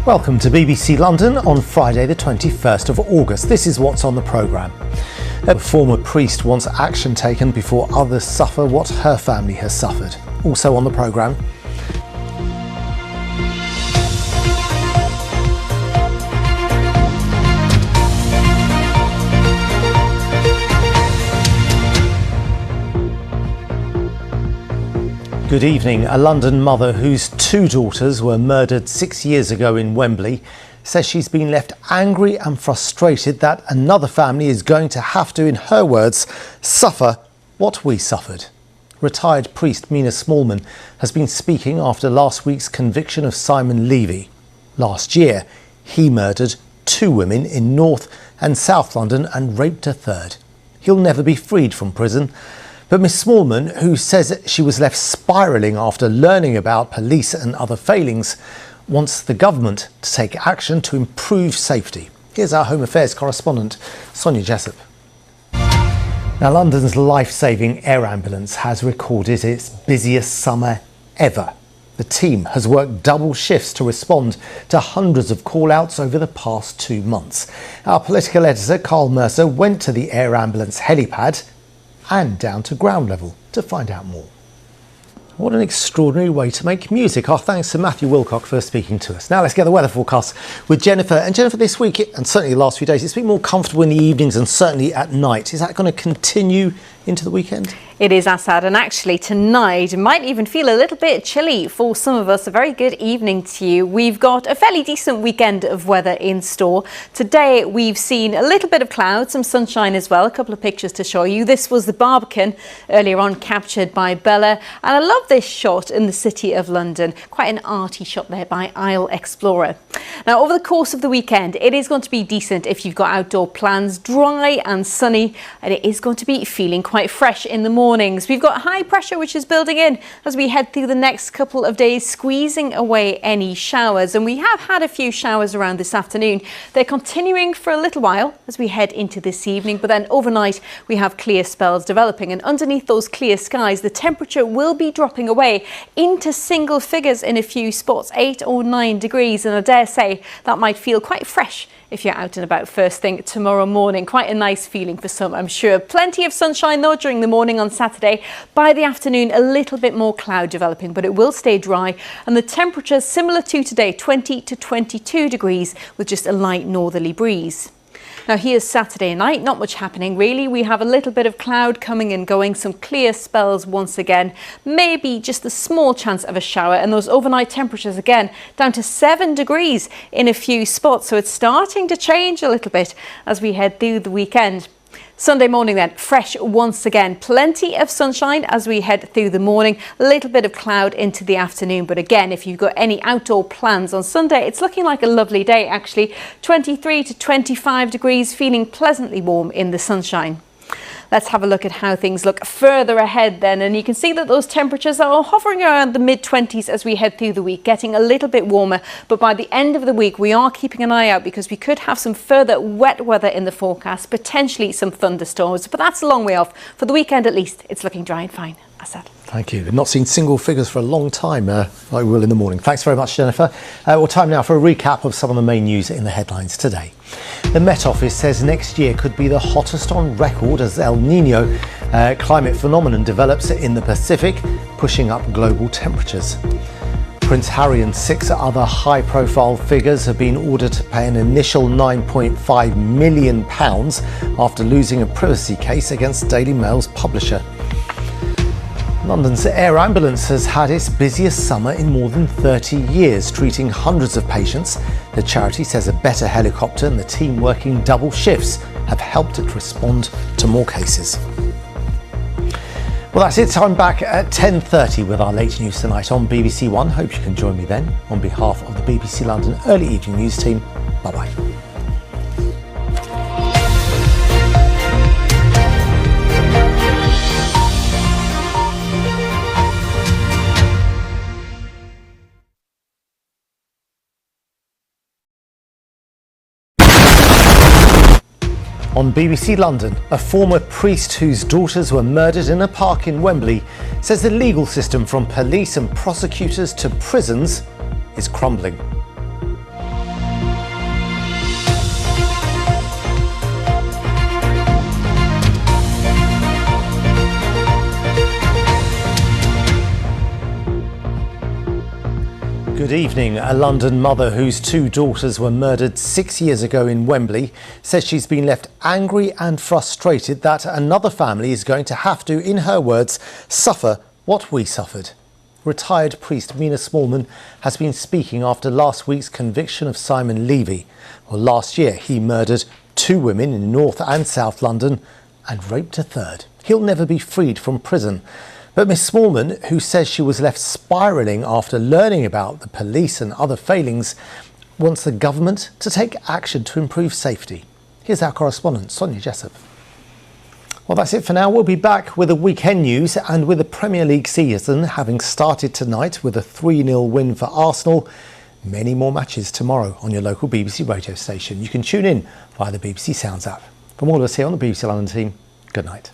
Welcome to BBC London on Friday the 21st of August. This is what's on the programme. A former priest wants action taken before others suffer what her family has suffered. Also on the programme, good evening. A London mother whose two daughters were murdered 6 years ago in Wembley says she's been left angry and frustrated that another family is going to have to, in her words, suffer what we suffered. Retired priest Mina Smallman has been speaking after last week's conviction of Simon Levy. Last year, he murdered two women in North and South London and raped a third. He'll never be freed from prison. But Miss Smallman, who says she was left spiralling after learning about police and other failings, wants the government to take action to improve safety. Here's our Home Affairs correspondent, Sonia Jessup. Now, London's life-saving air ambulance has recorded its busiest summer ever. The team has worked double shifts to respond to hundreds of call-outs over the past 2 months. Our political editor, Carl Mercer, went to the air ambulance helipad and down to ground level to find out more. What an extraordinary way to make music. Our thanks to Matthew Wilcock for speaking to us. Now let's get the weather forecast with Jennifer. And Jennifer, this week, and certainly the last few days, it's been more comfortable in the evenings and certainly at night. Is that going to continue into the weekend? It is, Asad, and actually tonight might even feel a little bit chilly for some of us. A very good evening to you. We've got a fairly decent weekend of weather in store. Today we've seen a little bit of clouds, some sunshine as well. A couple of pictures to show you. This was the Barbican earlier on, captured by Bella, and I love this shot in the City of London. Quite an arty shot there by Isle Explorer. Now, over the course of the weekend, it is going to be decent if you've got outdoor plans, dry and sunny, and it is going to be feeling quite fresh in the mornings. We've got high pressure which is building in as we head through the next couple of days, squeezing away any showers, and we have had a few showers around this afternoon. They're continuing for a little while as we head into this evening, but then overnight we have clear spells developing, and underneath those clear skies the temperature will be dropping away into single figures in a few spots, 8 or 9 degrees, and I dare say that might feel quite fresh if you're out and about first thing tomorrow morning. Quite a nice feeling for some, I'm sure. Plenty of sunshine though during the morning on Saturday. By the afternoon, a little bit more cloud developing, but it will stay dry, and the temperatures similar to today, 20 to 22 degrees with just a light northerly breeze. Now here's Saturday night, not much happening really. We have a little bit of cloud coming and going, some clear spells once again, maybe just a small chance of a shower, and those overnight temperatures again down to 7 degrees in a few spots. So it's starting to change a little bit as we head through the weekend. Sunday morning then, fresh once again. Plenty of sunshine as we head through the morning. A little bit of cloud into the afternoon. But again, if you've got any outdoor plans on Sunday, it's looking like a lovely day actually. 23 to 25 degrees, feeling pleasantly warm in the sunshine. Let's have a look at how things look further ahead then, and you can see that those temperatures are hovering around the mid-20s as we head through the week, getting a little bit warmer, but by the end of the week we are keeping an eye out because we could have some further wet weather in the forecast, potentially some thunderstorms, but that's a long way off. For the weekend at least, it's looking dry and fine. Asad. Thank you. We've not seen single figures for a long time, like we will in the morning. Thanks very much, Jennifer. Well, time now for a recap of some of the main news in the headlines today. The Met Office says next year could be the hottest on record as El Nino climate phenomenon develops in the Pacific, pushing up global temperatures. Prince Harry and 6 other high-profile figures have been ordered to pay an initial £9.5 million after losing a privacy case against Daily Mail's publisher. London's air ambulance has had its busiest summer in more than 30 years, treating hundreds of patients. The charity says a better helicopter and the team working double shifts have helped it respond to more cases. Well, that's it. I'm back at 10:30 with our late news tonight on BBC One. Hope you can join me then. On behalf of the BBC London Early Evening News team, bye-bye. On BBC London, a former priest whose daughters were murdered in a park in Wembley says the legal system from police and prosecutors to prisons is crumbling. Good evening. A London mother whose two daughters were murdered 6 years ago in Wembley says she's been left angry and frustrated that another family is going to have to, in her words, suffer what we suffered. Retired priest Mina Smallman has been speaking after last week's conviction of Simon Levy. Well, last year he murdered two women in North and South London and raped a third. He'll never be freed from prison. But Miss Smallman, who says she was left spiralling after learning about the police and other failings, wants the government to take action to improve safety. Here's our correspondent, Sonia Jessup. Well, that's it for now. We'll be back with the weekend news and with the Premier League season having started tonight with a 3-0 win for Arsenal. Many more matches tomorrow on your local BBC radio station. You can tune in via the BBC Sounds app. From all of us here on the BBC London team, good night.